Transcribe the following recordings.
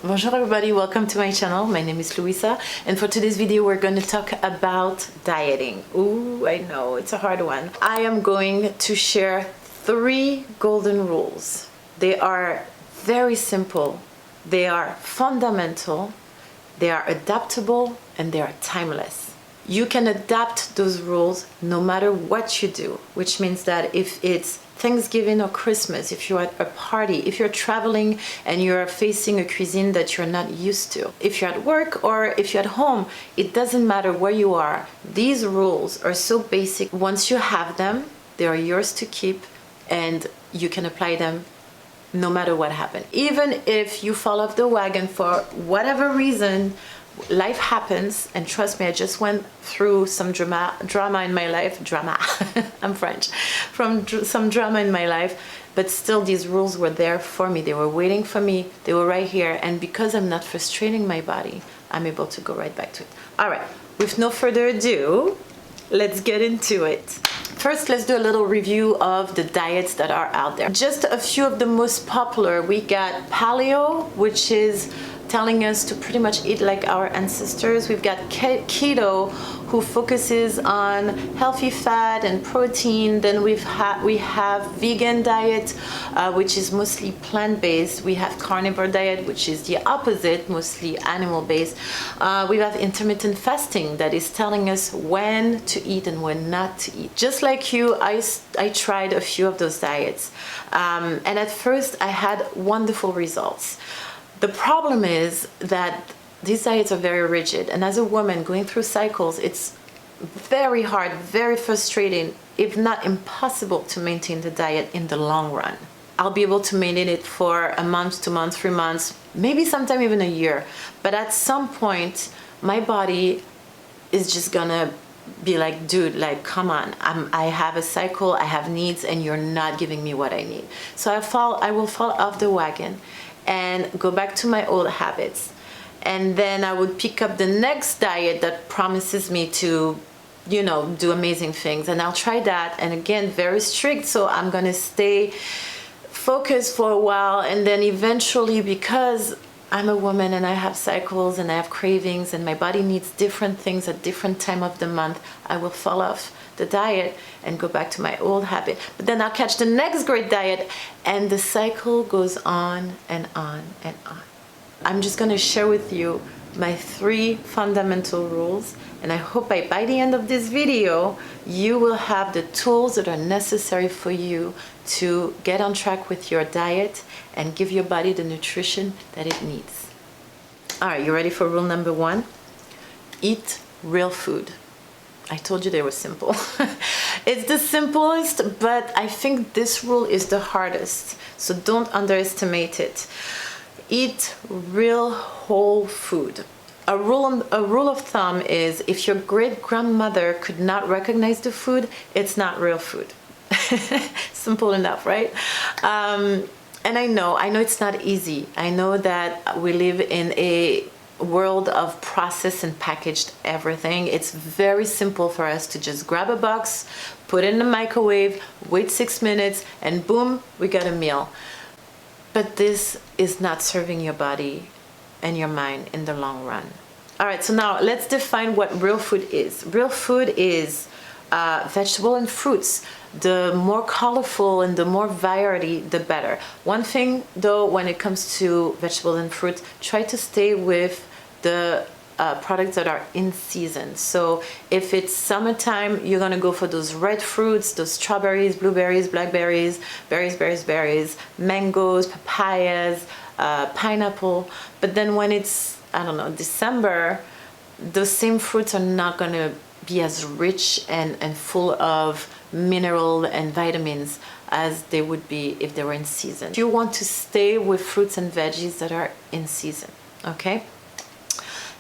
Bonjour everybody, welcome to my channel. My name is Luisa, and for today's video we're going to talk about dieting. Ooh, I know, it's a hard one. I am going to share 3 golden rules. They are very simple, they are fundamental, they are adaptable, and they are timeless. You can adapt those rules no matter what you do, which means that if it's Thanksgiving or Christmas, if you're at a party, if you're traveling and you're facing a cuisine that you're not used to, if you're at work or if you're at home, it doesn't matter where you are. These rules are so basic. Once you have them, they are yours to keep and you can apply them no matter what happens. Even if you fall off the wagon for whatever reason, life happens, and trust me, I just went through some drama in my life. I'm French. Some drama in my life, but still these rules were there for me. They were waiting for me. They were right here, and because I'm not frustrating my body, I'm able to go right back to it. All right, with no further ado, let's get into it. First, let's do a little review of the diets that are out there. Just a few of the most popular. We got paleo, which is telling us to pretty much eat like our ancestors. We've got keto, who focuses on healthy fat and protein. Then we have vegan diet, which is mostly plant-based. We have carnivore diet, which is the opposite, mostly animal-based. We have intermittent fasting that is telling us when to eat and when not to eat. Just like you, I tried a few of those diets, and at first I had wonderful results. The problem is that these diets are very rigid, and as a woman going through cycles, it's very hard, very frustrating, if not impossible, to maintain the diet in the long run. I'll be able to maintain it for a month, 2 months, 3 months, maybe sometime even a year. But at some point, my body is just gonna be like, dude, like, come on, I have a cycle, I have needs, and you're not giving me what I need. So I will fall off the wagon and go back to my old habits. And then I would pick up the next diet that promises me to, you know, do amazing things. And I'll try that. And again, very strict. So I'm going to stay focused for a while. And then eventually, because I'm a woman and I have cycles and I have cravings and my body needs different things at different time of the month, I will fall off the diet and go back to my old habit. But then I'll catch the next great diet, and the cycle goes on and on and on. I'm just going to share with you my 3 fundamental rules, and I hope by the end of this video you will have the tools that are necessary for you to get on track with your diet and give your body the nutrition that it needs. All right, you ready for rule number 1? Eat real food. I told you they were simple. It's the simplest, but I think this rule is the hardest, so don't underestimate it. Eat real whole food. A rule of thumb is, if your great-grandmother could not recognize the food, it's not real food. Simple enough, right? And I know it's not easy. I know that we live in a world of processed and packaged everything. It's very simple for us to just grab a box, put it in the microwave, wait 6 minutes, and boom, we got a meal. But this is not serving your body and your mind in the long run. All right, so now let's define what real food is. Real food is vegetable and fruits. The more colorful and the more variety, the better. One thing though, when it comes to vegetables and fruit, try to stay with the products that are in season. So if it's summertime, you're gonna go for those red fruits, those strawberries, blueberries, blackberries, berries, mangoes, papayas, pineapple. But then when it's, I don't know, December, those same fruits are not gonna be as rich and full of mineral and vitamins as they would be if they were in season. You want to stay with fruits and veggies that are in season, okay?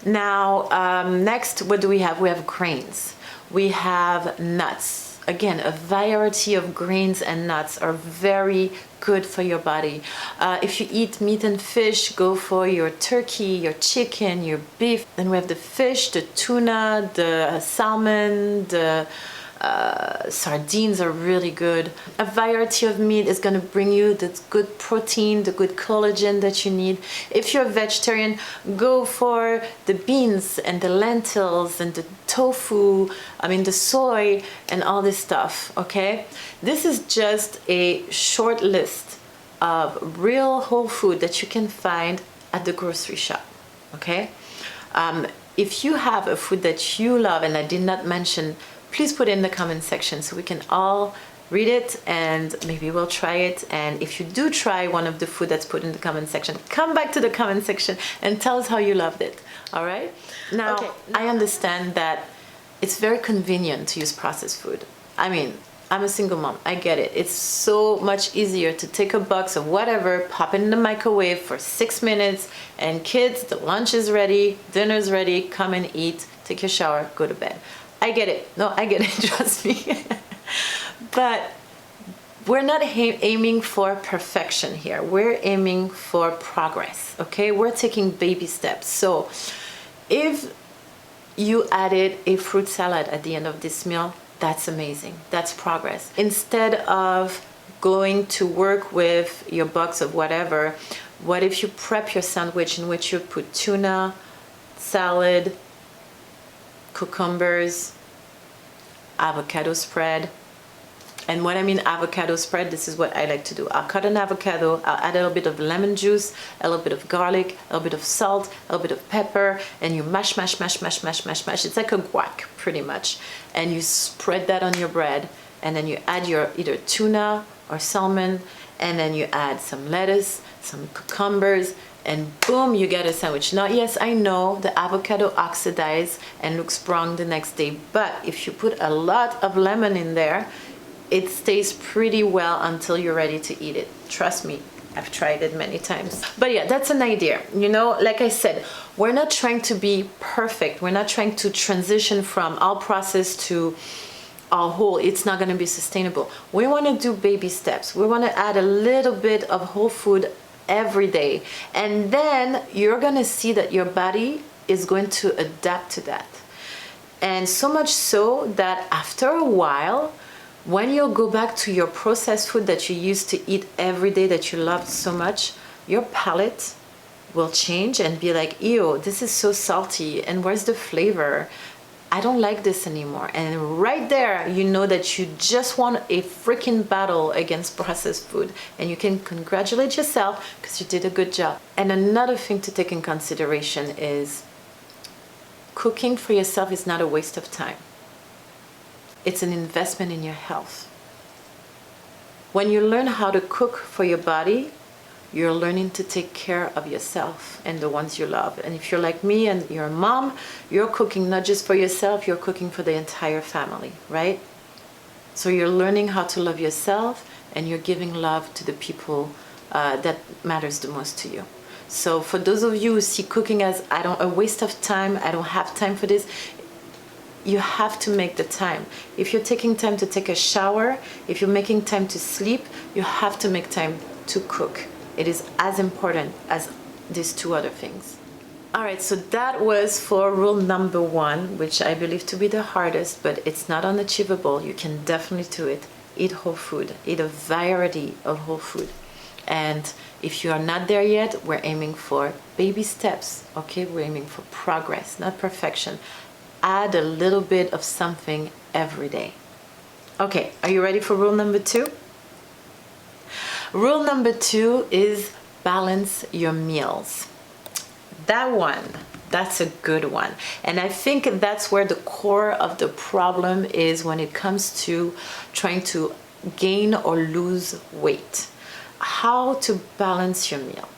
Now, next, what do we have? We have grains. We have nuts. Again, a variety of grains and nuts are very good for your body. If you eat meat and fish, go for your turkey, your chicken, your beef. Then we have the fish, the tuna, the salmon, the Sardines are really good. A variety of meat is going to bring you the good protein, the good collagen that you need. If you're a vegetarian, go for the beans and the lentils and the tofu, the soy and all this stuff, okay? This is just a short list of real whole food that you can find at the grocery shop, okay? If you have a food that you love and I did not mention, please put it in the comment section so we can all read it and maybe we'll try it. And if you do try one of the food that's put in the comment section, come back to the comment section and tell us how you loved it. All right? Now, okay. I understand that it's very convenient to use processed food. I'm a single mom. I get it. It's so much easier to take a box of whatever, pop it in the microwave for 6 minutes, and kids, the lunch is ready, dinner's ready, come and eat, take your shower, go to bed. I get it. No, I get it. Trust me. But we're not aiming for perfection here. We're aiming for progress, okay? We're taking baby steps. So if you added a fruit salad at the end of this meal, that's amazing. That's progress. Instead of going to work with your box of whatever, what if you prep your sandwich in which you put tuna, salad, cucumbers, avocado spread. And when I mean avocado spread, this is what I like to do. I'll cut an avocado, I'll add a little bit of lemon juice, a little bit of garlic, a little bit of salt, a little bit of pepper, and you mash. It's like a guac, pretty much. And you spread that on your bread, and then you add your either tuna or salmon, and then you add some lettuce, some cucumbers, and boom, you get a sandwich. Now, yes, I know the avocado oxidizes and looks brown the next day, but if you put a lot of lemon in there, it stays pretty well until you're ready to eat it. Trust me, I've tried it many times. But yeah, that's an idea. Like I said, we're not trying to be perfect. We're not trying to transition from all processed to all whole. It's not going to be sustainable. We want to do baby steps. We want to add a little bit of whole food every day, and then you're gonna see that your body is going to adapt to that. And so much so that after a while, when you'll go back to your processed food that you used to eat every day that you loved so much, your palate will change and be like, ew, this is so salty, and where's the flavor? I don't like this anymore. And right there, you know that you just won a freaking battle against processed food, and you can congratulate yourself because you did a good job. And another thing to take in consideration is cooking for yourself is not a waste of time. It's an investment in your health. When you learn how to cook for your body, you're learning to take care of yourself and the ones you love. And if you're like me and you're a mom, you're cooking not just for yourself, you're cooking for the entire family, right? So you're learning how to love yourself, and you're giving love to the people that matters the most to you. So for those of you who see cooking as a waste of time, I don't have time for this, you have to make the time. If you're taking time to take a shower, if you're making time to sleep, you have to make time to cook. It is as important as these two other things. All right, so that was for rule number 1, which I believe to be the hardest, but it's not unachievable. You can definitely do it. Eat whole food. Eat a variety of whole food. And if you are not there yet, we're aiming for baby steps, okay? We're aiming for progress, not perfection. Add a little bit of something every day. Okay, are you ready for rule number 2? Rule number 2 is balance your meals. That's a good one. And I think that's where the core of the problem is when it comes to trying to gain or lose weight. How to balance your meal.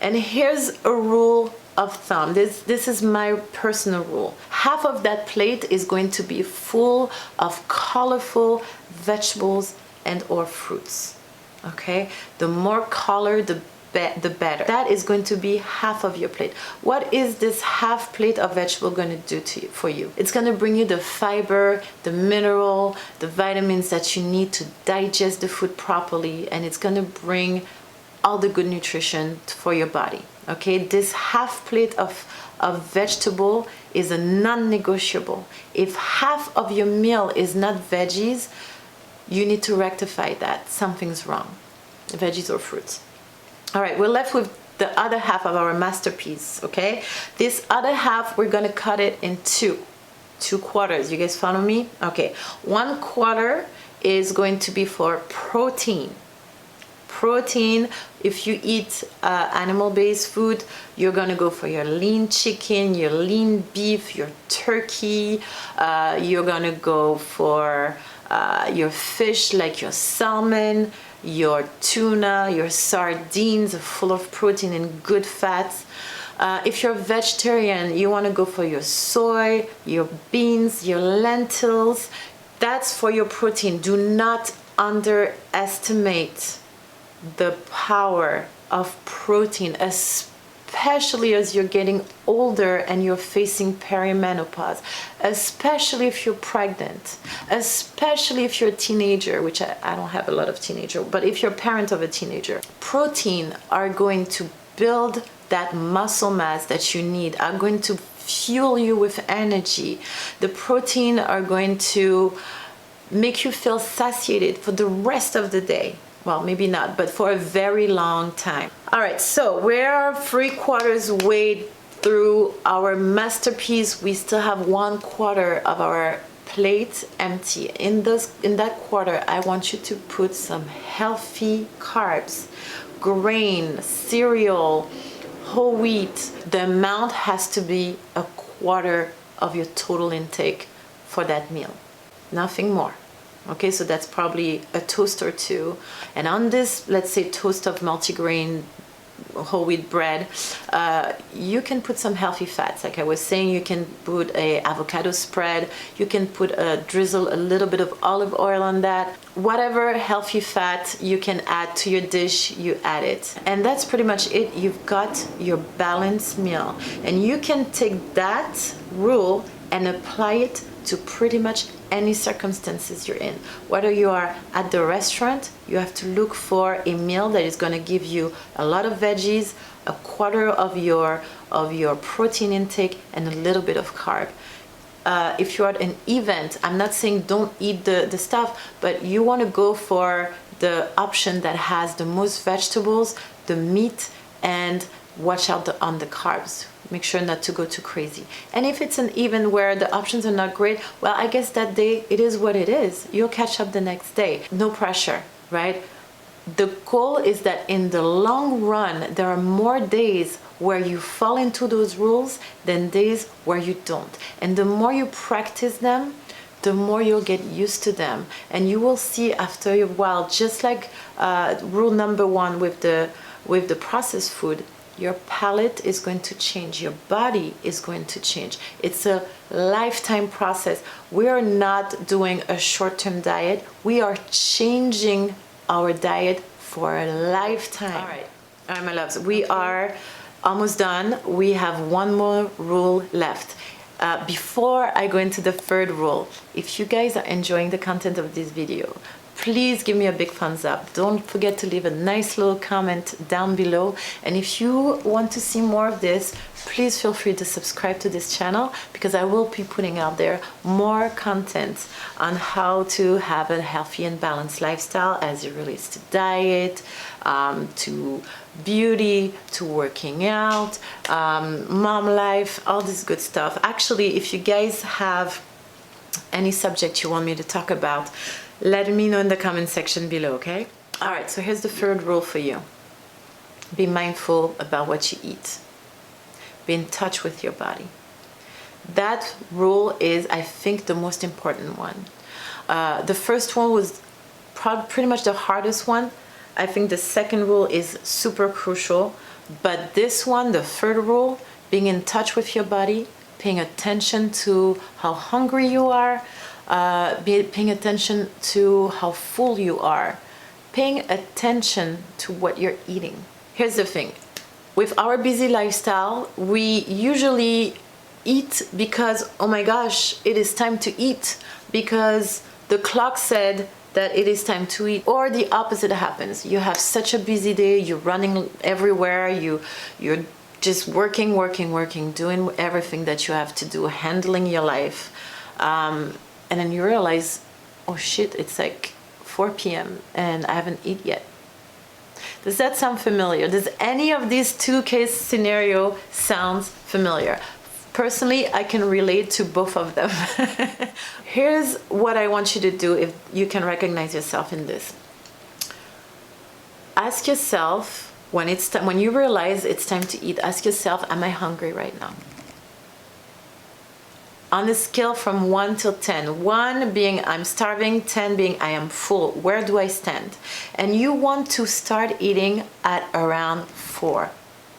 And here's a rule of thumb. This is my personal rule. Half of that plate is going to be full of colorful vegetables and or fruits. Okay, the more color, the better. That is going to be half of your plate. What is this half plate of vegetable going to do for you? It's going to bring you the fiber, the mineral, the vitamins that you need to digest the food properly, and it's going to bring all the good nutrition for your body. Okay, this half plate of of vegetable is a non-negotiable. If half of your meal is not veggies, you need to rectify that. Something's wrong. Veggies or fruits. All right, we're left with the other half of our masterpiece, okay? This other half, we're gonna cut it in two quarters. You guys follow me? Okay, 1/4 is going to be for protein. Protein, if you eat animal-based food, you're gonna go for your lean chicken, your lean beef, your turkey. You're gonna go for your fish, like your salmon, your tuna, your sardines, full of protein and good fats. If you're vegetarian, you want to go for your soy, your beans, your lentils. That's for your protein. Do not underestimate the power of protein, especially as you're getting older and you're facing perimenopause, especially if you're pregnant, especially if you're a teenager, which I don't have a lot of teenagers, but if you're a parent of a teenager. Protein are going to build that muscle mass that you need, are going to fuel you with energy. The protein are going to make you feel satiated for the rest of the day. Well, maybe not, but for a very long time. All right, so we're 3/4 way through our masterpiece. We still have 1/4 of our plate empty. In that quarter, I want you to put some healthy carbs, grain, cereal, whole wheat. The amount has to be 1/4 of your total intake for that meal, nothing more. Okay, so that's probably a toast or two. And on this, let's say, toast of multigrain whole wheat bread, you can put some healthy fats. Like I was saying, you can put a avocado spread, you can drizzle a little bit of olive oil on that. Whatever healthy fat you can add to your dish, you add it. And that's pretty much it. You've got your balanced meal. And you can take that rule and apply it to pretty much any circumstances you're in. Whether you are at the restaurant, you have to look for a meal that is going to give you a lot of veggies, 1/4 of your protein intake, and a little bit of carb. If you're at an event, I'm not saying don't eat the stuff, but you want to go for the option that has the most vegetables, the meat, and watch out on the carbs. Make sure not to go too crazy. And if it's an event where the options are not great, well, I guess that day it is what it is. You'll catch up the next day. No pressure, right? The goal is that in the long run, there are more days where you fall into those rules than days where you don't. And the more you practice them, the more you'll get used to them. And you will see after a while, just like rule number 1 with the processed food, your palate is going to change. Your body is going to change. It's a lifetime process. We are not doing a short-term diet. We are changing our diet for a lifetime. All right, my loves, we are almost done. We have one more rule left. Before I go into the 3rd rule, if you guys are enjoying the content of this video, please give me a big thumbs up. Don't forget to leave a nice little comment down below. And if you want to see more of this, please feel free to subscribe to this channel, because I will be putting out there more content on how to have a healthy and balanced lifestyle as it relates to diet, to beauty, to working out, mom life, all this good stuff. Actually, if you guys have any subject you want me to talk about, let me know in the comment section below, okay? All right, so here's the 3rd rule for you. Be mindful about what you eat. Be in touch with your body. That rule is, I think, the most important one. The first one was pretty much the hardest one. I think the 2nd rule is super crucial. But this one, the 3rd rule, being in touch with your body, paying attention to how hungry you are, paying attention to how full you are, paying attention to what you're eating. Here's the thing. With our busy lifestyle, we usually eat because, oh my gosh, it is time to eat, because the clock said that it is time to eat. Or the opposite happens. You have such a busy day, you're running everywhere, you're just working, doing everything that you have to do, handling your life. And then you realize, oh shit, it's like 4 p.m. and I haven't eaten yet. Does that sound familiar? Does any of these two case scenario sounds familiar? Personally, I can relate to both of them. Here's what I want you to do if you can recognize yourself in this. Ask yourself, when you realize it's time to eat, ask yourself, am I hungry right now? On a scale from 1 till 10, 1 being I'm starving, 10 being I am full, where do I stand? And you want to start eating at around 4,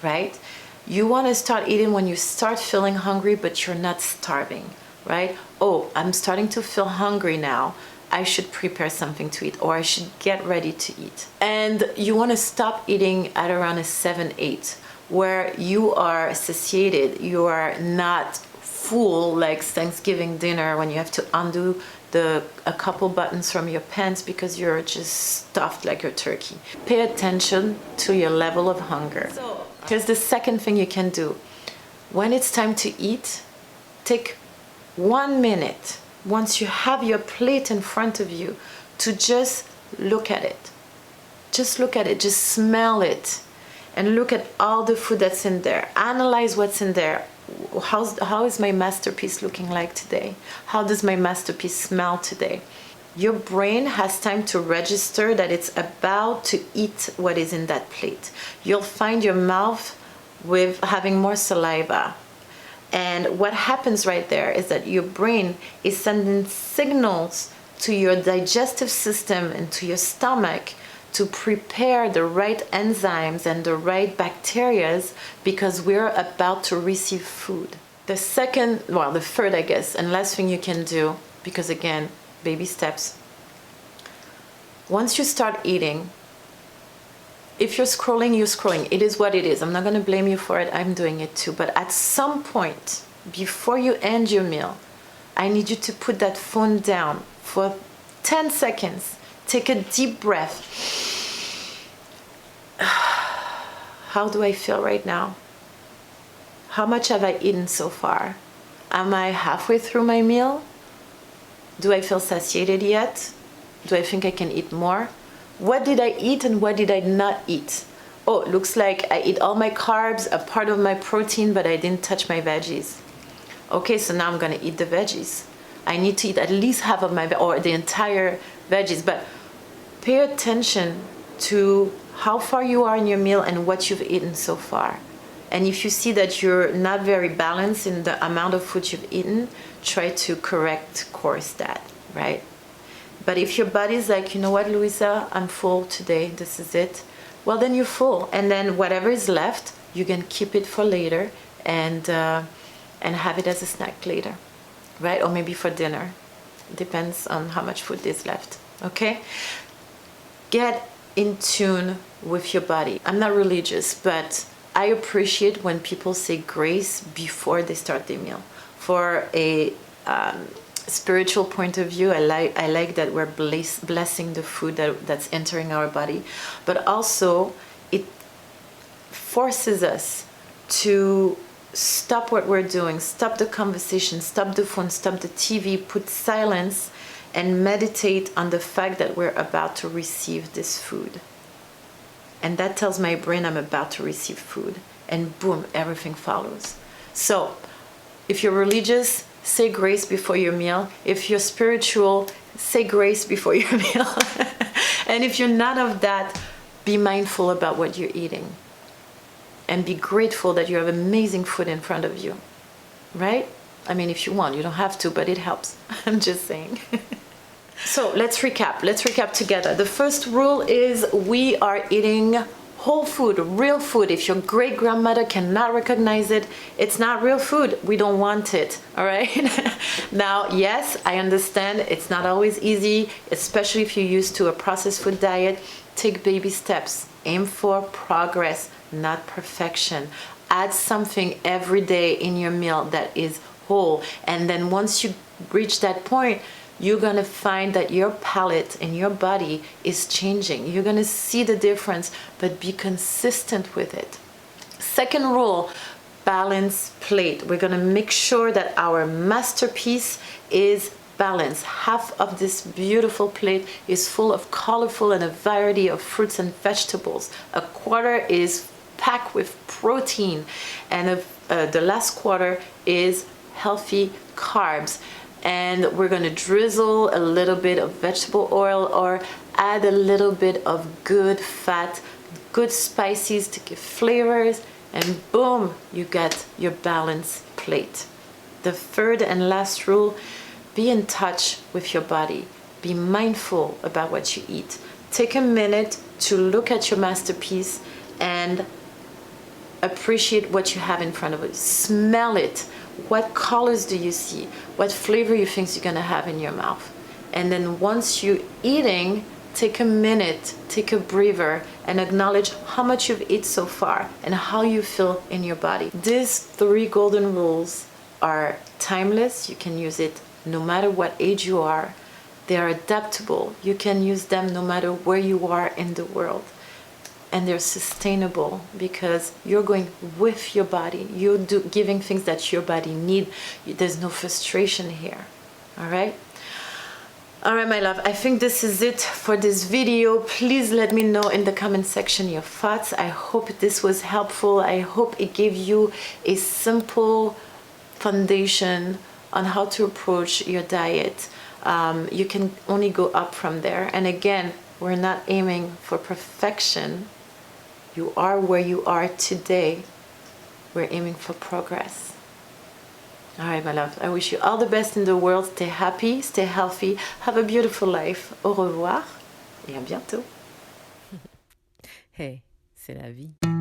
right? You want to start eating when you start feeling hungry, but you're not starving, right? Oh, I'm starting to feel hungry now. I should prepare something to eat, or I should get ready to eat. And you want to stop eating at around a 7, 8, where you are satiated, you are not full, like Thanksgiving dinner when you have to undo a couple buttons from your pants because you're just stuffed like a turkey. Pay attention to your level of hunger. So here's the second thing you can do. When it's time to eat, take 1 minute once you have your plate in front of you to just look at it. Just look at it, just smell it, and look at all the food that's in there. Analyze what's in there. How is my masterpiece looking like today? How does my masterpiece smell today? Your brain has time to register that it's about to eat what is in that plate. You'll find your mouth with having more saliva. And what happens right there is that your brain is sending signals to your digestive system and to your stomach to prepare the right enzymes and the right bacteria, because we're about to receive food. The third, I guess, and last thing you can do, because again, baby steps. Once you start eating, if you're scrolling, you're scrolling. It is what it is. I'm not going to blame you for it. I'm doing it too. But at some point, before you end your meal, I need you to put that phone down for 10 seconds. Take a deep breath. How do I feel right now? How much have I eaten so far? Am I halfway through my meal? Do I feel satiated yet? Do I think I can eat more? What did I eat and what did I not eat? Oh, it looks like I eat all my carbs, a part of my protein, but I didn't touch my veggies. Okay, so now I'm gonna eat the veggies. I need to eat at least half of or the entire veggies, but pay attention to how far you are in your meal and what you've eaten so far. And if you see that you're not very balanced in the amount of food you've eaten, try to correct course that, right? But if your body's like, you know what, Luisa, I'm full today, this is it, well, then you're full. And then whatever is left, you can keep it for later and have it as a snack later, right? Or maybe for dinner. Depends on how much food is left, okay? Get in tune with your body. I'm not religious, but I appreciate when people say grace before they start their meal. For a spiritual point of view, I like that we're blessing the food that's entering our body, but also it forces us to stop what we're doing, stop the conversation, stop the phone, stop the TV, put silence, and meditate on the fact that we're about to receive this food. And that tells my brain I'm about to receive food, and boom, everything follows. So if you're religious, say grace before your meal. If you're spiritual, say grace before your meal. And if you're none of that, be mindful about what you're eating. And be grateful that you have amazing food in front of you, right? I mean, if you want, you don't have to, but it helps. I'm just saying. So let's recap. Let's recap together. The first rule is we are eating whole food, real food. If your great grandmother cannot recognize it, it's not real food. We don't want it, all right? Now, yes, I understand it's not always easy, especially if you're used to a processed food diet. Take baby steps. Aim for progress, not perfection. Add something every day in your meal that is whole. And then once you reach that point, you're going to find that your palate and your body is changing. You're going to see the difference, but be consistent with it. Second rule, balance plate. We're gonna make sure that our masterpiece is balanced. Half of this beautiful plate is full of colorful and a variety of fruits and vegetables. A quarter is packed with protein, and the last quarter is healthy carbs. And we're gonna drizzle a little bit of vegetable oil or add a little bit of good fat, good spices to give flavors, and boom, you get your balanced plate. The third and last rule, be in touch with your body. Be mindful about what you eat. Take a minute to look at your masterpiece and appreciate what you have in front of you. Smell it. What colors do you see? What flavor you think you're gonna have in your mouth? And then once you're eating, take a minute, take a breather, and acknowledge how much you've eaten so far and how you feel in your body. These 3 golden rules are timeless. You can use it no matter what age you are. They are adaptable. You can use them no matter where you are in the world. And they're sustainable because you're going with your body. You're giving things that your body needs. There's no frustration here. All right? All right, my love, I think this is it for this video. Please let me know in the comment section your thoughts. I hope this was helpful. I hope it gave you a simple foundation on how to approach your diet. You can only go up from there. And again, we're not aiming for perfection. You are where you are today. We're aiming for progress. All right, my love, I wish you all the best in the world. Stay happy, stay healthy, have a beautiful life. Au revoir et à bientôt. Hey, c'est la vie.